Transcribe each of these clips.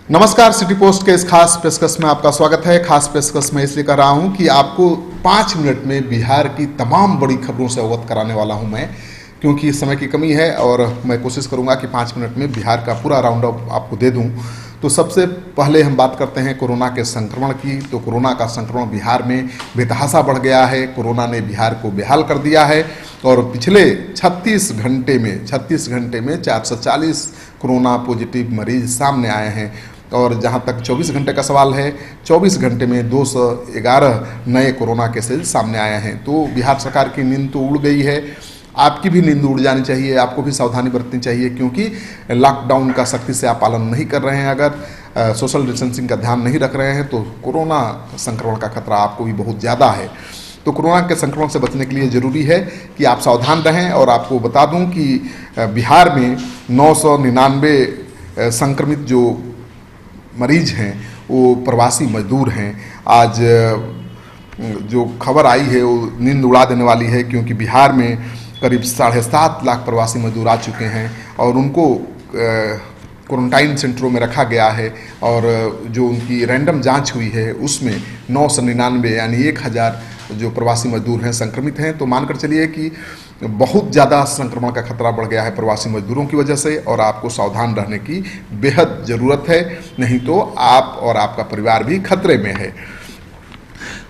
नमस्कार, city post के इस खास पेशकश में आपका स्वागत है। खास पेशकश में इसलिए कर रहा हूं कि आपको 5 मिनट में बिहार की तमाम बड़ी खबरों से अवगत कराने वाला हूं मैं, क्योंकि समय की कमी है और मैं कोशिश करूंगा कि 5 मिनट में बिहार का पूरा राउंड अप आपको दे दूं। तो सबसे पहले हम बात करते हैं कोरोना के संक्रमण की। तो कोरोना का संक्रमण बिहार में बेतहाशा बढ़ गया है। कोरोना ने बिहार को बेहाल कर दिया है और पिछले 36 घंटे में 440 कोरोना पॉजिटिव मरीज सामने आए हैं। और जहां तक 24 घंटे का सवाल है, 24 घंटे में 211 नए कोरोना केसेज सामने आए हैं। तो बिहार सरकार की नींद तो उड़ गई है, आपकी भी नींद उड़ जानी चाहिए, आपको भी सावधानी बरतनी चाहिए, क्योंकि लॉकडाउन का सख्ती से आप पालन नहीं कर रहे हैं, अगर सोशल डिस्टेंसिंग का ध्यान नहीं रख रहे हैं तो कोरोना संक्रमण का खतरा आपको भी बहुत ज़्यादा है। तो कोरोना के संक्रमण से बचने के लिए ज़रूरी है कि आप सावधान रहें। और आपको बता दूं कि बिहार में 999 संक्रमित जो मरीज हैं वो प्रवासी मजदूर हैं। आज जो खबर आई है वो नींद उड़ा देने वाली है, क्योंकि बिहार में करीब 7.5 लाख प्रवासी मजदूर आ चुके हैं और उनको क्वारंटाइन सेंटरों में रखा गया है। और जो उनकी रैंडम जांच हुई है उसमें 999 यानी 1000 जो प्रवासी मजदूर हैं संक्रमित हैं। तो मानकर चलिए कि बहुत ज़्यादा संक्रमण का खतरा बढ़ गया है प्रवासी मजदूरों की वजह से, और आपको सावधान रहने की बेहद ज़रूरत है, नहीं तो आप और आपका परिवार भी खतरे में है।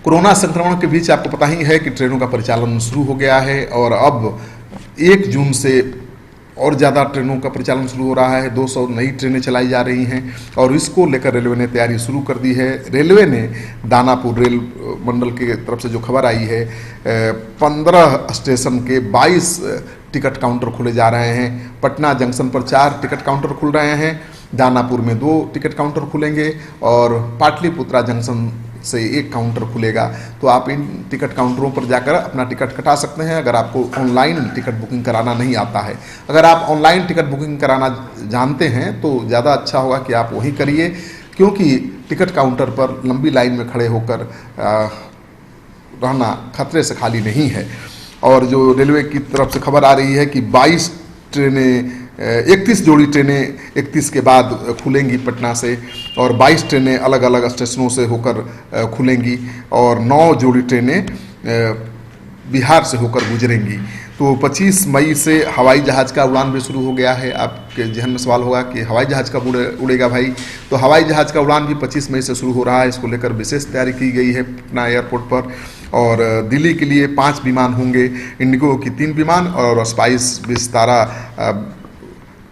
कोरोना संक्रमण के बीच आपको पता ही है कि ट्रेनों का परिचालन शुरू हो गया है और अब 1 जून से और ज़्यादा ट्रेनों का परिचालन शुरू हो रहा है। 200 नई ट्रेनें चलाई जा रही हैं और इसको लेकर रेलवे ने तैयारी शुरू कर दी है। रेलवे ने दानापुर रेल मंडल की तरफ से जो खबर आई है, 15 स्टेशन के 22 टिकट काउंटर खुले जा रहे हैं। पटना जंक्शन पर 4 टिकट काउंटर खुल रहे हैं, दानापुर में 2 टिकट काउंटर खुलेंगे और पाटलिपुत्रा जंक्शन से 1 काउंटर खुलेगा। तो आप इन टिकट काउंटरों पर जाकर अपना टिकट कटा सकते हैं, अगर आपको ऑनलाइन टिकट बुकिंग कराना नहीं आता है। अगर आप ऑनलाइन टिकट बुकिंग कराना जानते हैं तो ज़्यादा अच्छा होगा कि आप वही करिए, क्योंकि टिकट काउंटर पर लंबी लाइन में खड़े होकर रहना खतरे से खाली नहीं है। और जो रेलवे की तरफ से खबर आ रही है कि 22 ट्रेनें 31 जोड़ी ट्रेनें 31 के बाद खुलेंगी पटना से, और 22 ट्रेनें अलग अलग स्टेशनों से होकर खुलेंगी और 9 जोड़ी ट्रेनें बिहार से होकर गुजरेंगी। तो 25 मई से हवाई जहाज़ का उड़ान भी शुरू हो गया है। आपके जहन में सवाल होगा कि हवाई जहाज़ कब उड़ेगा भाई? तो हवाई जहाज़ का उड़ान भी 25 मई से शुरू हो रहा है। इसको लेकर विशेष तैयारी की गई है पटना एयरपोर्ट पर। और दिल्ली के लिए 5 विमान होंगे, इंडिगो की 3 विमान और स्पाइस विस्तारा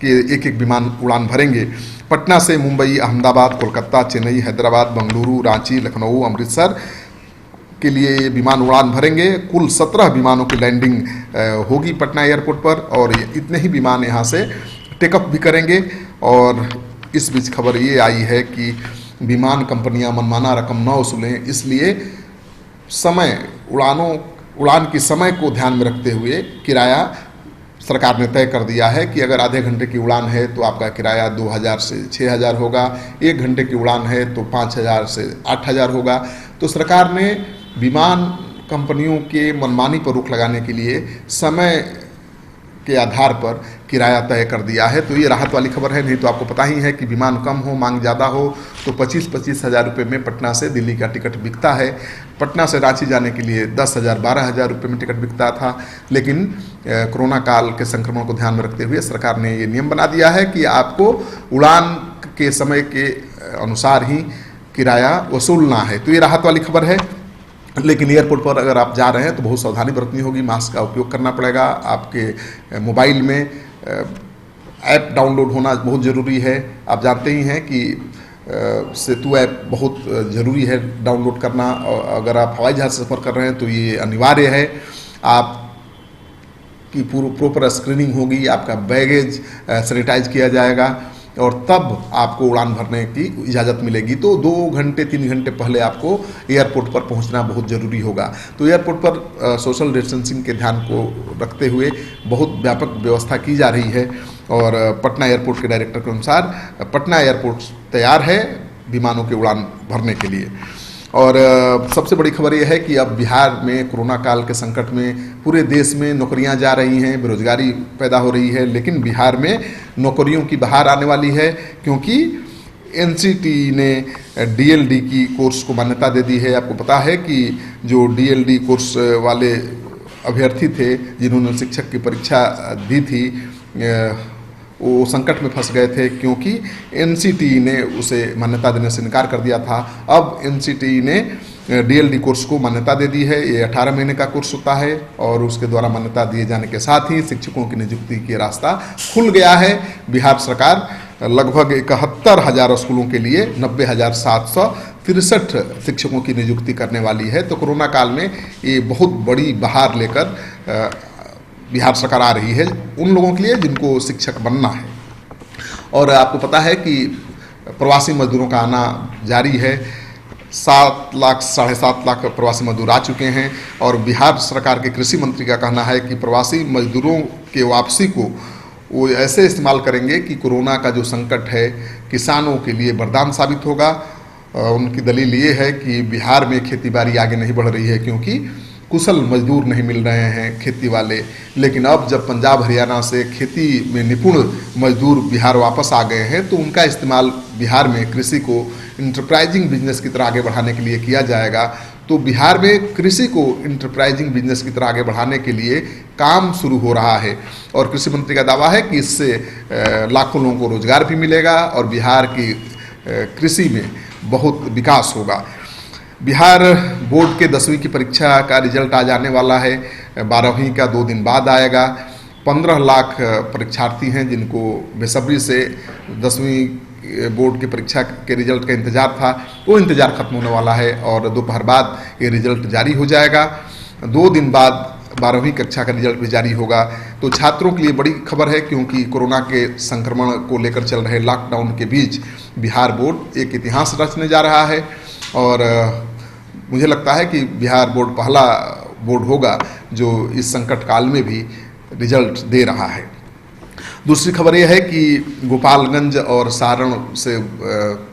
के 1-1 विमान उड़ान भरेंगे। पटना से मुंबई, अहमदाबाद, कोलकाता, चेन्नई, हैदराबाद, बेंगलुरु, रांची, लखनऊ, अमृतसर के लिए विमान उड़ान भरेंगे। कुल 17 विमानों की लैंडिंग होगी पटना एयरपोर्ट पर और इतने ही विमान यहाँ से टेकअप भी करेंगे। और इस बीच खबर ये आई है कि विमान कंपनियां मनमाना रकम न वसूलें, इसलिए उड़ान की समय को ध्यान में रखते हुए किराया सरकार ने तय कर दिया है कि अगर आधे घंटे की उड़ान है तो आपका किराया 2000 से 6000 होगा, 1 घंटे की उड़ान है तो 5000 से 8000 होगा। तो सरकार ने विमान कंपनियों के मनमानी पर रोक लगाने के लिए समय के आधार पर किराया तय कर दिया है। तो ये राहत वाली खबर है, नहीं तो आपको पता ही है कि विमान कम हो, मांग ज़्यादा हो तो 25-25 हज़ार रुपये में पटना से दिल्ली का टिकट बिकता है। पटना से रांची जाने के लिए 10,000 12,000 रुपये में टिकट बिकता था, लेकिन कोरोना काल के संक्रमण को ध्यान में रखते हुए सरकार ने ये नियम बना दिया है कि आपको उड़ान के समय के अनुसार ही किराया वसूलना है। तो ये राहत वाली खबर है। लेकिन एयरपोर्ट पर अगर आप जा रहे हैं तो बहुत सावधानी बरतनी होगी, मास्क का उपयोग करना पड़ेगा। आपके मोबाइल में ऐप डाउनलोड होना बहुत ज़रूरी है। आप जानते ही हैं कि सेतु ऐप बहुत ज़रूरी है डाउनलोड करना। और अगर आप हवाई जहाज़ से सफ़र कर रहे हैं तो ये अनिवार्य है। आपकी प्रॉपर स्क्रीनिंग होगी, आपका बैगेज सैनिटाइज किया जाएगा और तब आपको उड़ान भरने की इजाज़त मिलेगी। तो 2 घंटे 3 घंटे पहले आपको एयरपोर्ट पर पहुंचना बहुत ज़रूरी होगा। तो एयरपोर्ट पर सोशल डिस्टेंसिंग के ध्यान को रखते हुए बहुत व्यापक व्यवस्था की जा रही है। और पटना एयरपोर्ट के डायरेक्टर के अनुसार पटना एयरपोर्ट तैयार है विमानों के उड़ान भरने के लिए। और सबसे बड़ी खबर यह है कि अब बिहार में कोरोना काल के संकट में पूरे देश में नौकरियां जा रही हैं, बेरोजगारी पैदा हो रही है, लेकिन बिहार में नौकरियों की बहार आने वाली है, क्योंकि एनसीटी ने डीएलडी की कोर्स को मान्यता दे दी है। आपको पता है कि जो डीएलडी कोर्स वाले अभ्यर्थी थे जिन्होंने शिक्षक की परीक्षा दी थी वो संकट में फंस गए थे क्योंकि एनसीटी ने उसे मान्यता देने से इनकार कर दिया था। अब एनसीटी ने डीएलडी कोर्स को मान्यता दे दी है। ये 18 महीने का कोर्स होता है और उसके द्वारा मान्यता दिए जाने के साथ ही शिक्षकों की नियुक्ति की रास्ता खुल गया है। बिहार सरकार लगभग 71,000 स्कूलों के लिए 90,763 शिक्षकों की नियुक्ति करने वाली है। तो कोरोना काल में ये बहुत बड़ी बहार लेकर बिहार सरकार आ रही है उन लोगों के लिए जिनको शिक्षक बनना है। और आपको पता है कि प्रवासी मजदूरों का आना जारी है। 7 लाख 7.5 लाख प्रवासी मजदूर आ चुके हैं और बिहार सरकार के कृषि मंत्री का कहना है कि प्रवासी मजदूरों के वापसी को वो ऐसे इस्तेमाल करेंगे कि कोरोना का जो संकट है किसानों के लिए वरदान साबित होगा। उनकी दलील ये है कि बिहार में खेती बाड़ी आगे नहीं बढ़ रही है क्योंकि कुशल मजदूर नहीं मिल रहे हैं खेती वाले। लेकिन अब जब पंजाब हरियाणा से खेती में निपुण मजदूर बिहार वापस आ गए हैं तो उनका इस्तेमाल बिहार में कृषि को इंटरप्राइजिंग बिजनेस की तरह आगे बढ़ाने के लिए किया जाएगा। तो बिहार में कृषि को इंटरप्राइजिंग बिजनेस की तरह आगे बढ़ाने के लिए काम शुरू हो रहा है और कृषि मंत्री का दावा है कि इससे लाखों लोगों को रोजगार भी मिलेगा और बिहार की कृषि में बहुत विकास होगा। बिहार बोर्ड के 10वीं की परीक्षा का रिजल्ट आ जाने वाला है। 12वीं का 2 दिन बाद आएगा। 15 लाख परीक्षार्थी हैं जिनको बेसब्री से 10वीं बोर्ड की परीक्षा के रिजल्ट का इंतज़ार था। वो इंतज़ार खत्म होने वाला है और दोपहर बाद ये रिजल्ट जारी हो जाएगा। 2 दिन बाद 12वीं कक्षा का रिजल्ट भी जारी होगा। तो छात्रों के लिए बड़ी खबर है क्योंकि कोरोना के संक्रमण को लेकर चल रहे लॉकडाउन के बीच बिहार बोर्ड एक इतिहास रचने जा रहा है और मुझे लगता है कि बिहार बोर्ड पहला बोर्ड होगा जो इस संकट काल में भी रिजल्ट दे रहा है। दूसरी खबर यह है कि गोपालगंज और सारण से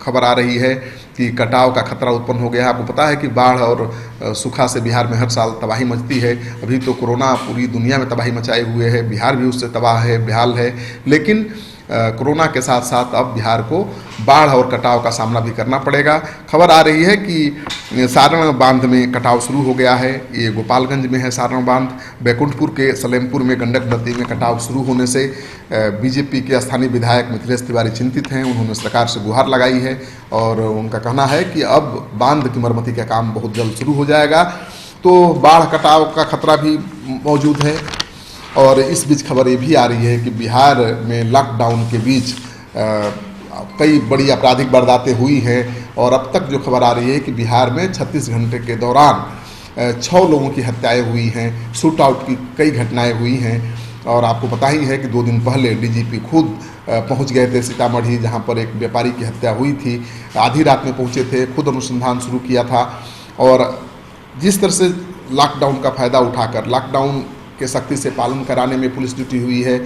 खबर आ रही है कि कटाव का खतरा उत्पन्न हो गया है। आपको पता है कि बाढ़ और सूखा से बिहार में हर साल तबाही मचती है। अभी तो कोरोना पूरी दुनिया में तबाही मचाए हुए है, बिहार भी उससे तबाह है, बेहाल है। लेकिन कोरोना के साथ साथ अब बिहार को बाढ़ और कटाव का सामना भी करना पड़ेगा। खबर आ रही है कि सारण बांध में कटाव शुरू हो गया है। ये गोपालगंज में है सारण बांध। बैकुंठपुर के सलेमपुर में गंडक नदी में कटाव शुरू होने से बीजेपी के स्थानीय विधायक मिथिलेश तिवारी चिंतित हैं। उन्होंने सरकार से गुहार लगाई है और उनका कहना है कि अब बांध की मरम्मती का काम बहुत जल्द शुरू हो जाएगा। तो बाढ़ कटाव का खतरा भी मौजूद है। और इस बीच खबर ये भी आ रही है कि बिहार में लॉकडाउन के बीच कई बड़ी आपराधिक वारदातें हुई हैं और अब तक जो खबर आ रही है कि बिहार में 36 घंटे के दौरान 6 लोगों की हत्याएं हुई हैं। शूट आउट की कई घटनाएं हुई हैं और आपको पता ही है कि 2 दिन पहले डीजीपी खुद पहुंच गए थे सीतामढ़ी, जहां पर एक व्यापारी की हत्या हुई थी। आधी रात में पहुंचे थे, खुद अनुसंधान शुरू किया था। और जिस तरह से लॉकडाउन का फ़ायदा उठाकर लॉकडाउन के सख्ती से पालन कराने में पुलिस जुटी हुई है,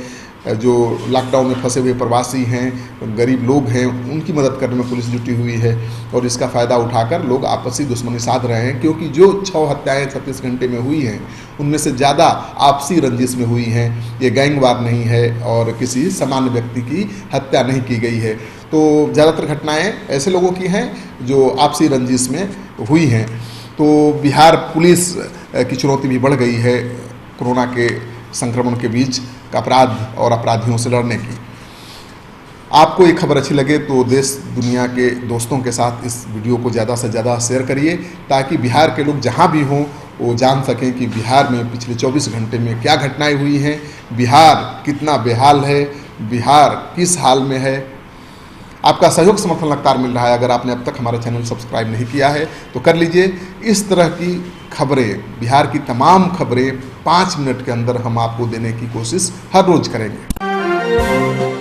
जो लॉकडाउन में फंसे हुए प्रवासी हैं, गरीब लोग हैं, उनकी मदद करने में पुलिस जुटी हुई है और इसका फ़ायदा उठाकर लोग आपसी दुश्मनी साध रहे हैं। क्योंकि जो 6 हत्याएं 36 घंटे में हुई हैं उनमें से ज़्यादा आपसी रंजिश में हुई हैं। ये गैंगवार नहीं है और किसी सामान्य व्यक्ति की हत्या नहीं की गई है। तो ज़्यादातर घटनाएँ ऐसे लोगों की हैं जो आपसी रंजिश में हुई हैं। तो बिहार पुलिस की चुनौती भी बढ़ गई है कोरोना के संक्रमण के बीच अपराध और अपराधियों से लड़ने की। आपको ये खबर अच्छी लगे तो देश दुनिया के दोस्तों के साथ इस वीडियो को ज़्यादा से ज़्यादा शेयर करिए ताकि बिहार के लोग जहाँ भी हों वो जान सकें कि बिहार में पिछले 24 घंटे में क्या घटनाएं हुई हैं, बिहार कितना बेहाल है, बिहार किस हाल में है। आपका सहयोग समर्थन लगातार मिल रहा है। अगर आपने अब तक हमारा चैनल सब्सक्राइब नहीं किया है तो कर लीजिए। इस तरह की खबरें, बिहार की तमाम खबरें 5 मिनट के अंदर हम आपको देने की कोशिश हर रोज़ करेंगे।